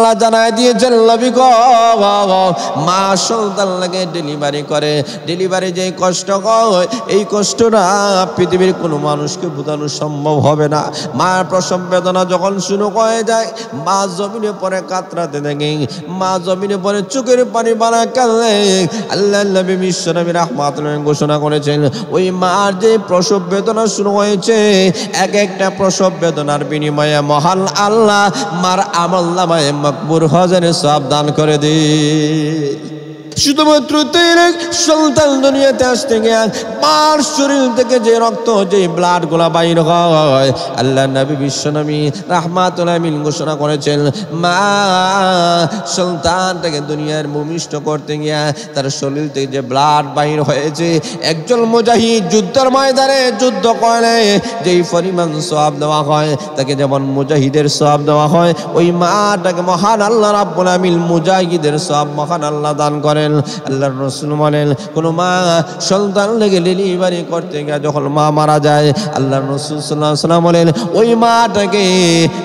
আল্লাহ জানায় দিয়েছেন নবী গো, মা সন্তান লাগে ডেলিভারি করে, ডেলিভারি যে কষ্ট হয় এই কষ্টটা পৃথিবীর কোনো মানুষকে বোঝানো সম্ভব হবে না। মার প্রসব বেদনা যখন শুরু হয়ে যায়, মা জমিনে পরে কাতরাতে থাকে, মা জমিনে পরে চোখের পানি বানা কাঁদে। আল্লাহ নবী বিশ্বনবী রাহমাতুল আলাইহি ঘোষণা করেছেন, ওই মার যে প্রসব বেদনা শুরু হয়েছে, এক একটা প্রসব বেদনার বিনিময়ে মহান আল্লাহ মার আমলনামায়ে মাকবুল হজের সওয়াব দান করে দেয়। শুধুমাত্র সন্তান দুনিয়াতে আসতে গিয়ে মার শরীর থেকে যে রক্ত, যে ব্লাড গুলা বাইর হয়, আল্লাহ নবী বিশ্বনবী রাহমাতুল আলামিন ঘোষণা করেছেন, মা সন্তানটাকে দুনিয়ার ভূমিষ্ঠ করতে গিয়ে তার শরীর থেকে যে ব্লাড বাইর হয়েছে, একজন মুজাহিদ যুদ্ধের ময়দানে যুদ্ধ করে যেই পরিমাণ সওয়াব দেওয়া হয় তাকে, যেমন মুজাহিদের সওয়াব দেওয়া হয়, ওই মাটাকে মহান আল্লাহ রাব্বুল আলামিন মুজাহিদের সওয়াব মহান আল্লাহ দান করেন। আল্লাহর রাসূল বলেন, কোন মা সন্তান লেগে ডেলিভারি করতে গিয়ে যখন মা মারা যায়, আল্লাহর রাসূল সাল্লাল্লাহু আলাইহি ওয়াসাল্লাম বলেন, ওই মাটাকে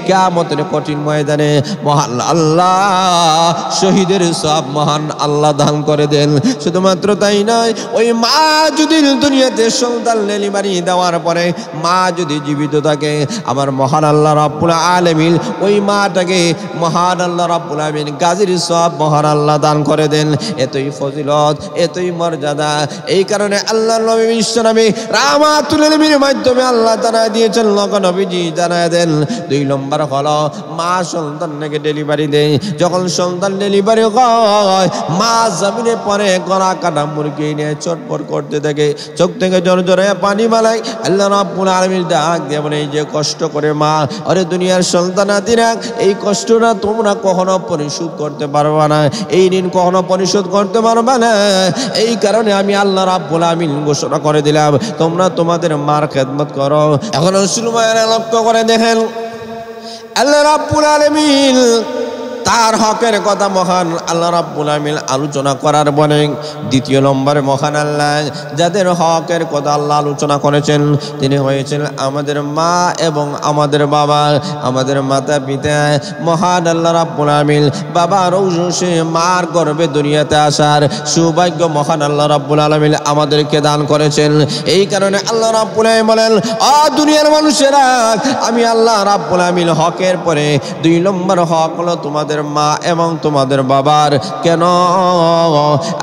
কিয়ামতের কঠিন ময়দানে মহান আল্লাহ শহীদের সওয়াব মহান আল্লাহ দান করে দেন। শুধুমাত্র তাই নয়, ওই মা যদি দুনিয়াতে সন্তান ডেলিভারি দেওয়ার পরে মা যদি জীবিত থাকে, আমার মহান আল্লাহ রাব্বুল আলামিন ওই মাটাকে মহান আল্লাহ রাব্বুল আলামিন গাজীর সওয়াব মহান আল্লাহ দান করে দেন। এতই ফজিলত, এতই মর্যাদা। এই কারণে আল্লাহর নবী বিশ্বনবী রাহমাতুল আলামিনের মাধ্যমে আল্লাহ জানায় দিয়েছেন, নবীজি জানায় দেন, 2 নম্বর হলো মা সন্তানকে ডেলিভারি দেয়। যখন সন্তান ডেলিভারি হয়, মা জমিনে পরে গলা কাটা মুরগি নিয়ে চটপট করতে থাকে, চোখ থেকে জোরে জোরে পানি মালায়। আল্লাহ রাব্বুল আলামিন ডাক দিয়ে বলে, এই যে কষ্ট করে মা, আরে দুনিয়ার সন্তানাদিরা, এই কষ্টটা তোমরা কখনো পরিশোধ করতে পারবে না, এই ঋণ কখনো পরিশোধ করতে পারবে না। এই কারণে আমি আল্লাহ রাব্বুল আলামিন ঘোষণা করে দিলাম, তোমরা তোমাদের মার খেদমত করো। এখন রাসূল মায়েরা লক্ষ্য করে দেখেন, আল্লাহ রাব্বুল আলামিন তার হকের কথা মহান আল্লাহ রাব্বুল আলামিন আলোচনা করার পরে, দ্বিতীয় নম্বরে মহান আল্লাহ যাদের হকের কথা আল্লাহ আলোচনা করেছেন তিনি হয়েছেন আমাদের মা এবং আমাদের বাবা, আমাদের মাতা পিতা। মহান আল্লাহ রাব্বুল আলামিন বাবার ঔরসে মার গর্ভে দুনিয়াতে আসার সৌভাগ্য মহান আল্লাহ রাব্বুল আলামিন আমাদেরকে দান করেছেন। এই কারণে আল্লাহ রাব্বুল আলামিন বলেন, দুনিয়ার মানুষেরা, আমি আল্লাহ রাব্বুল আলামিন হকের পরে 2 নম্বর হক হলো তোমাদের মা এবং তোমাদের বাবার। কেন?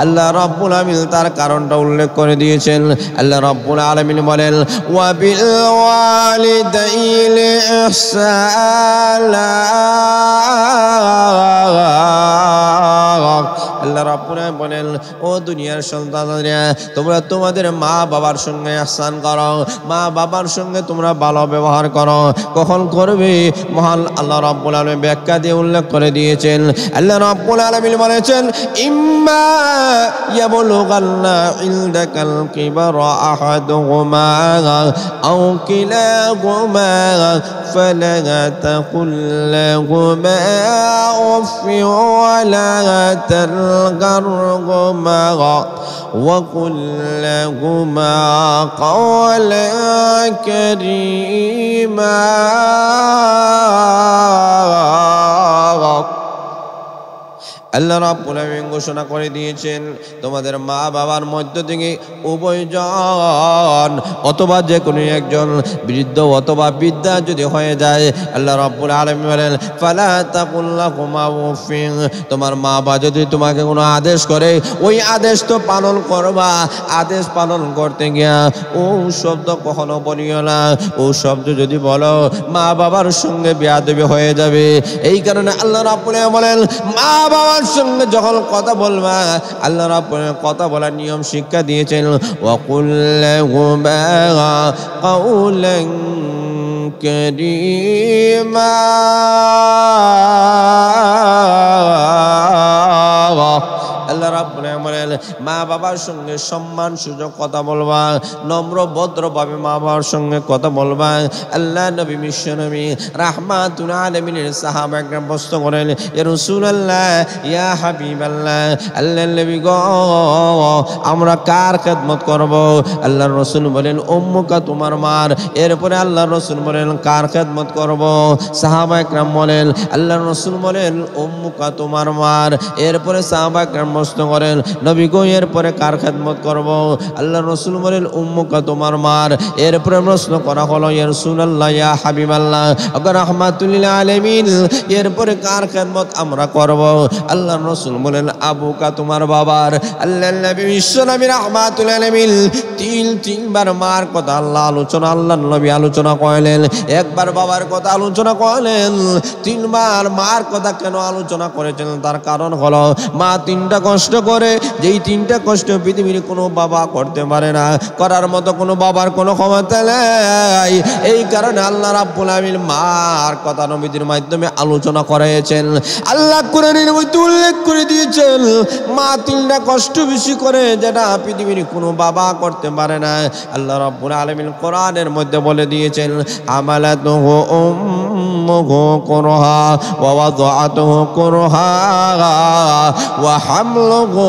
আল্লাহ রাব্বুল আলামিন তার কারণটা উল্লেখ করে দিয়েছেন। আল্লাহ রাব্বুল আলামিন বলেন, ওয়া বিল ওয়ালিদাইনি ইহসানা। আল্লাহ রাব্বুল আলামিন বলেন, ও দুনিয়ার সন্তানেরা, তোমরা তোমাদের মা বাবার সঙ্গে ইহসান করো, মা বাবার সঙ্গে তোমরা ভালো ব্যবহার করো। কখন করবে? মহান আল্লাহ রাব্বুল আলামিন ব্যাখ্যা দিয়ে উল্লেখ করে দিয়েছেন। আল্লাহ রাব্বুল আলামিন বলেছেন, ইম্মা ইয়াবলুগান্না ইনদাকাল কিবারা আহাদুহুমা আও কিলাহুমা ফালা তাকুল লাহুমা উফফি ওয়া লা تلقرهما وقل لهما قولا كريما। আল্লাহ রাব্বুল আলামিন ঘোষণা করে দিয়েছেন, তোমাদের মা বাবার মধ্য থেকে উভয়জন অথবা যে কোনো একজন বৃদ্ধ অথবা বৃদ্ধা যদি হয়ে যায়, আল্লাহ রাব্বুল আলামিন বলেন, ফালা তাকুল লাহুমা উফিন। তোমার মা বাবা যদি তোমাকে কোনো আদেশ করে, ওই আদেশ তো পালন করবা। আদেশ পালন করতে গিয়া ও শব্দ কখনো বলিও না। ও শব্দ যদি বলো, মা বাবার সঙ্গে বেয়াদবি হয়ে যাবে। এই কারণে আল্লাহ রাব্বুল আলামিন বলেন, মা বাবার সঙ্গে যখন কথা বলবা, আল্লাহ রাব্বুল আলামিন কথা বলার নিয়ম শিক্ষা দিয়েছেন, ওয়া কুল লাহুমা কাওলান কারীমা। আল্লাহ রাব্বুল আলামিন বলেন, মা বাবার সঙ্গে সম্মান সুযোগ কথা বলবা, নম্র ভদ্রভাবে মা বাবার সঙ্গে কথা বলবা। আল্লাহ নবী বিশ্ব নবী রাহমাতুল আলামিনের সাহাবা একরাম প্রশ্ন করেন, ইয়া রাসূলুল্লাহ, ইয়া হাবিবাল্লাহ, আল্লাহর নবী গো, আমরা কার খেদমত করব? আল্লাহর রাসূল বলেন, উম্মুকা, তোমার মার। এরপরে আল্লাহর রাসূল বলেন, কার খেদমত করব? সাহাবা একরাম বলেন, আল্লাহর রাসূল বলেন, উম্মুকা, তোমার মার। এরপরে সাহাবা একরাম প্রশ্ন করেন, নবী গো, এরপরে কার খেদমত করব? আল্লাহর রাসূল বলেন, উম্মুকা, তোমার মার। এরপরে প্রশ্ন করা হলো, ইয়া রাসূলুল্লাহ, ইয়া হাবিবাল্লাহ, রাহমাতুল লিল আলামিন, এরপরে কার খেদমত আমরা করব? আল্লাহর রাসূল বলেন, আবুকা, তোমার বাবার। আল্লাহর নবী বিশ্ব নবী রাহমাতুল লিল আলামিন তিনবার মার কথা আল্লাহর নবী আলোচনা করলেন। একবার বাবার কথা আলোচনা করলেন, তিনবার মার কথা কেন আলোচনা করেছেন তার কারণ হলো, মা তিনটা কষ্ট করে, যেই তিনটা কষ্ট পৃথিবীর কোনো বাবা করতে পারে না, করার মতো কোনো বাবার কোনো ক্ষমতা নেই। এই কারণে আল্লাহ রাব্বুল আলামিন মার কথা নবীদের মাধ্যমে আলোচনা করেছেন। আল্লাহ কোরআনের মধ্যে উল্লেখ করে দিয়েছেন, মা তিনটা কষ্ট বেশি করে যেটা পৃথিবীর কোনো বাবা করতে পারে না। আল্লাহ রাব্বুল আলামিন কোরআনের মধ্যে বলে দিয়েছেন, আমালাতুহু উম্মুহু কুরহা ওয়া ওয়াদাআতুহু কুরহা ওয়া হামলুহু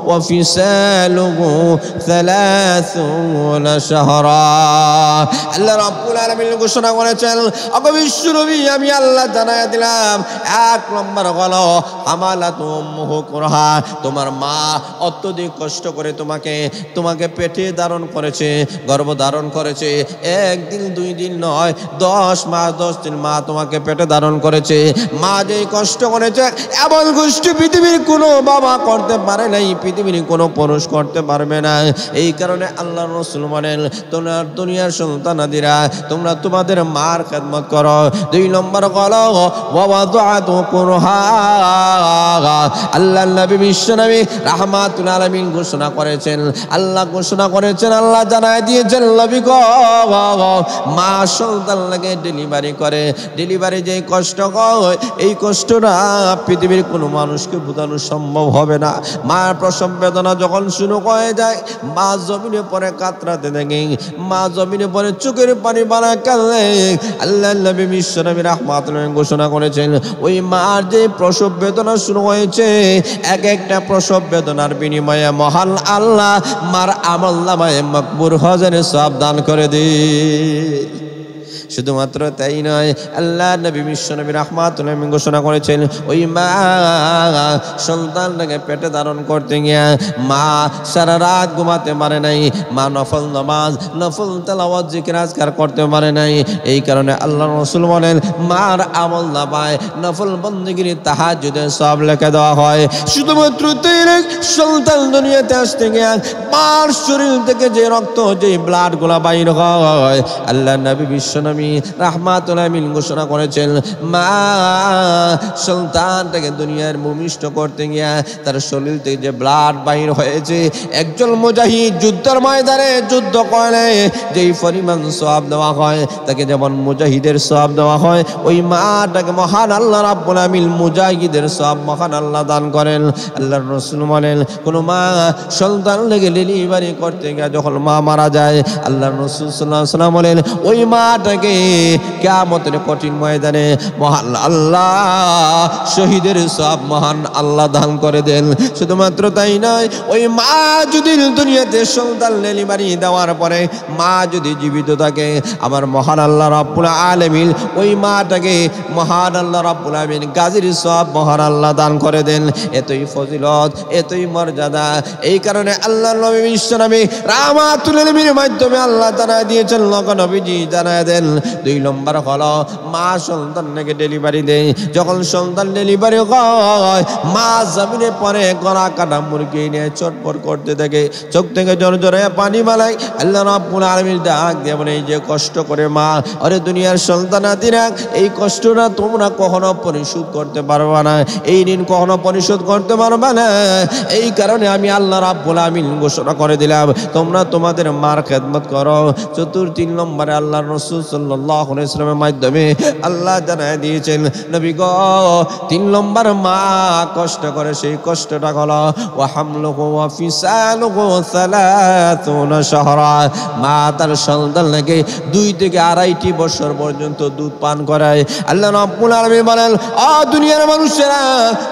ওয়া ফিসালুহু 30 শাহরা। আল্লাহ রাব্বুল আলামিন ঘোষণা করেছেন, ওগো বিশ্বনবী, আমি আল্লাহ জানায়া দিলাম, এক নম্বর হলো আমালাতু উম্মুহু কুরহা, তোমার মা অত্যধিক কষ্ট করে তোমাকে পেটে ধারণ করেছে, গর্ভ ধারণ করেছে। একদিন দুই দিন নয়, 10 মাস 10 দিন মা তোমাকে পেটে ধারণ করেছে। মা যেই কষ্ট করেছে, এমন কষ্ট পৃথিবীর কোনো বাবা করতে পারে নাই, পৃথিবীর কোনো পুরুষ করতে পারবে না। এই কারণে আল্লাহর রাসূল বলেন, তোমরা দুনিয়ার সন্তানাদিরা, তোমরা তোমাদের মার খেদমত করো। 2 নম্বর হলো ওয়াদাআতু কুরহা। আল্লাহর নবী বিশ্ব নবী রাহমাতুল আলামিন ঘোষণা করেছেন, আল্লাহ ঘোষণা করেছেন, আল্লাহ জানায় দিয়েছেন, নবী গো, মা সন্তান লাগে ডেলিভারি করে, ডেলিভারি যে কষ্ট হয়, এই কষ্টটা পৃথিবীর কোনো মানুষকে বোঝানো সম্ভব হবে না। মার প্রসব বেদনা যখন শুরু হয়ে যায়, মা জমিনে পরে কাতরাতে দেখে, মা জমিনে পরে চোখের পানি বানা কাঁদে। আল্লাহর নবী বিশ্ব নবী রাহমাতুল আলামিন ঘোষণা করেছেন, ওই মার যে প্রসব বেদনা শুরু হয়েছে, এক একটা প্রসব বেদনার বিনিময়ে মহান আল্লাহ মার আমলনামায়ে মাকবুল হজের সওয়াব দান করে দেয়। শুধুমাত্র তাই নয়, আল্লাহ নবী বিশ্ব নবী রাহমাতুল আলামিন ঘোষণা করেছেন, ওই মা সন্তানটাকে পেটে ধারণ করতে গিয়ে মা সারা রাত ঘুমাতে পারে নাই, মা নফল নামাজ, নফল তেলাওয়াত, জিকির আজকার করতে পারে নাই। এই কারণে আল্লাহর রাসূল বলেন, মার আমল নামায় নফল বন্দেগীর তাহাজ্জুদের সওয়াব লিখে দেওয়া হয়। শুধুমাত্র তাই নয়, সন্তান দুনিয়াতে আসতে গিয়ে মার শরীর থেকে যে রক্ত, যে ব্লাড গুলা বাইর হয়, আল্লাহ নবী বিশ্ব নবী রাহমাতুল আলামিন ঘোষণা করেছেন, মা সন্তানটাকে দুনিয়ার ভূমিষ্ঠ করতে গিয়া তার শরীর থেকে যে ব্লাড বাইর হয়েছে, একজন মুজাহিদ যুদ্ধের ময়দানে যুদ্ধ করে যেই পরিমাণ সওয়াব দেওয়া হয়, তাকে যেমন মুজাহিদের সওয়াব দেওয়া হয়, ওই মাটাকে মহান আল্লাহ রাব্বুল আলামিন মুজাহিদের সওয়াব মহান আল্লাহ দান করেন। আল্লাহর রাসূল বলেন, কোন মা সন্তান লেগে ডেলিভারি করতে গিয়ে যখন মা মারা যায়, আল্লাহর রাসূল সাল্লাল্লাহু আলাইহি ওয়াসাল্লাম বলেন, ওই মাটাকে কিয়ামতের কঠিন ময়দানে মহান আল্লাহ শহীদের সওয়াব মহান আল্লাহ দান করে দেন। শুধুমাত্র তাই নয়, ওই মা যদি দুনিয়াতে সন্তান ডেলিভারি দেওয়ার পরে মা যদি জীবিত থাকে, আমার মহান আল্লাহ রাব্বুল আলামিন ওই মাটাকে মহান আল্লাহ রাব্বুল আলামিন গাজীর সওয়াব মহান আল্লাহ দান করে দেন। এতই ফজিলত, এতই মর্যাদা। এই কারণে আল্লাহর নবী বিশ্ব নবী রাহমাতুল আলামিনের মাধ্যমে আল্লাহ জানায় দিয়েছেন, লোক নবীজি জানায় দেন, 2 নম্বর হলো মা সন্তানকে ডেলিভারি দেয়। যখন সন্তান ডেলিভারি হয়, মা জমিনে পরে গলা কাটা মুরগি নিয়ে চটপট করতে থাকে, চোখ থেকে জোরে জোরে পানি মালাই। আল্লাহ রাব্বুল আলামিন ডাক দিয়ে বলে, এই যে কষ্ট করে মা, আরে দুনিয়ার সন্তানাদিরা, এই কষ্টটা তোমরা কখনো পরিশোধ করতে পারবে না, এই ঋণ কখনো পরিশোধ করতে পারবে না। এই কারণে আমি আল্লাহ রাব্বুল আলামিন ঘোষণা করে দিলাম, তোমরা তোমাদের মার খেদমত করো। 4 নম্বরে আল্লাহর রাসূল সাল্লাল্লাহু আলাইহি ওয়াসাল্লামের মাধ্যমে আল্লাহ জানায় দিয়েছেন, নবী গো 3 নম্বর মা কষ্ট করে, সেই কষ্টটা হলো ওয়া হামলুহু ওয়া ফিসালুহু 30 শাহরা। মা তার সন্তানকে 2 থেকে 2.5 বছর পর্যন্ত দুধ পান করায়। আল্লাহ রাব্বুল আলামিন বলেন, ও দুনিয়ার মানুষেরা,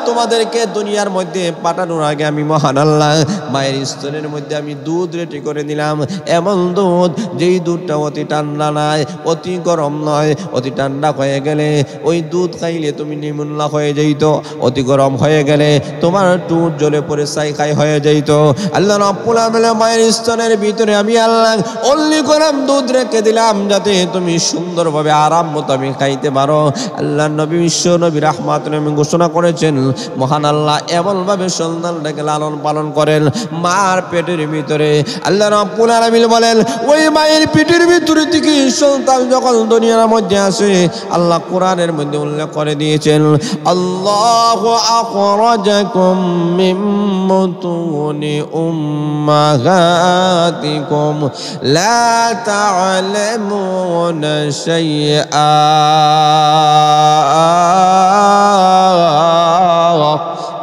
তোমাদেরকে দুনিয়ার মধ্যে পাঠানোর আগে আমি মহান আল্লাহ মায়ের স্তনের মধ্যে আমি দুধ রেডি করে দিলাম। এমন দুধ যেই দুধটা অতি ঠান্ডা নয়, অতি গরম নয়। অতি ঠান্ডা হয়ে গেলে ওই দুধ খাইলে তুমি নিমুন্না হয়ে যাইতো, অতি গরম হয়ে গেলে তোমার টুট জ্বলে পড়ে ছাই হয়ে যাইত। আল্লাহ রাব্বুল আলামিন মায়ের স্তনের ভিতরে আমি আল্লাহ অনলি গরম দুধ রেখে দিলাম, যাতে তুমি সুন্দরভাবে আরাম মতো আমি খাইতে পারো। আল্লাহ নবী বিশ্ব নবী রাহমাতুল আলামিন ঘোষণা করেছেন, মহান আল্লাহ এমনভাবে সন্তানটাকে লালন পালন করেন মার পেটের ভিতরে। আল্লাহ রাব্বুল আলামিন বলেন, ওই মায়ের পেটের ভিতরে থেকে সন্তান যখন দুনিয়ার মধ্যে আসে, আল্লাহ কোরআনের মধ্যে উল্লেখ করে দিয়েছেন, আল্লাহু আখরাজাকুম মিন বুতুনি উম্মাহাতিকুম লা তা'লামুনা শাইআ।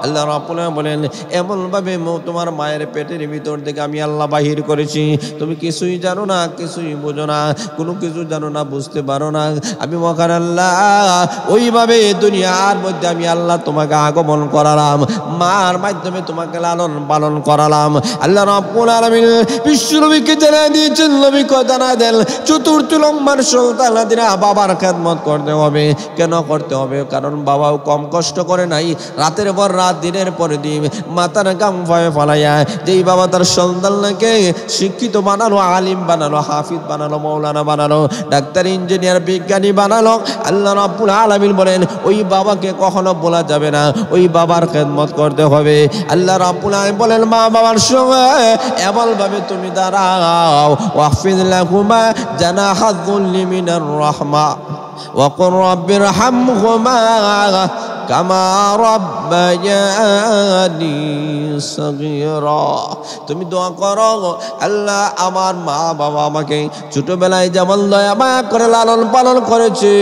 আল্লাহ রাব্বুল আলামিন বলেন, এমনভাবে তোমার মায়ের পেটের ভিতর থেকে আমি আল্লাহ বাহির করেছি, তুমি কিছুই জানো না, কিছুই বোঝো না, কোনো কিছু জানো না, বুঝতে পারো না। আমি মহান আল্লাহ ওইভাবে দুনিয়ার মধ্যে আমি আল্লাহ তোমাকে আগমন করালাম, মার মাধ্যমে তোমাকে লালন পালন করালাম। আল্লাহ রাব্বুল আলামিন বিশ্বনবীকে জানাই দিয়েছেন, নবী কথা না দেন, 4 নম্বর সন্তানাদিরা বাবার খেদমত করতে হবে। কেন করতে হবে? কারণ বাবাও কম কষ্ট করে নাই। রাতের পর রাত, দিনের পরে দিন মাথার গাম ভয়ে ফলাইয়া যেই বাবা তার সন্তানকে শিক্ষিত বানালো, আলিম বানালো, হাফিজ বানালো, মৌলানা বানালো, ডাক্তার, ইঞ্জিনিয়ার, বিজ্ঞানী বানালো, আল্লাহ রাব্বুল আলামিন বলেন ওই বাবাকে কখনো বলা যাবে না, ওই বাবার খেদমত করতে হবে। আল্লাহ রাব্বুল আলামিন বলেন, মা বাবার সঙ্গে এমনভাবে তুমি দাঁড়াও, ওয়াহফিজ লাহুমা জানাহা যুল্লি মিনার রাহমা ওয়া কুর রাব্বিরহামহুমা কামা রাব্বায়ানি সগীরা। তুমি দোয়া করো, আল্লাহ আমার মা বাবা আমাকে ছোটবেলায় যেমন দয়া মায়া করে লালন পালন করেছে,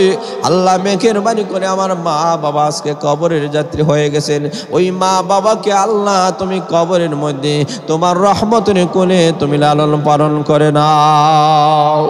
আল্লাহ মেহেরবানি করে আমার মা বাবা আজকে কবরের যাত্রী হয়ে গেছেন, ওই মা বাবাকে আল্লাহ তুমি কবরের মধ্যে তোমার রহমতের কোলে তুমি লালন পালন করে নাও।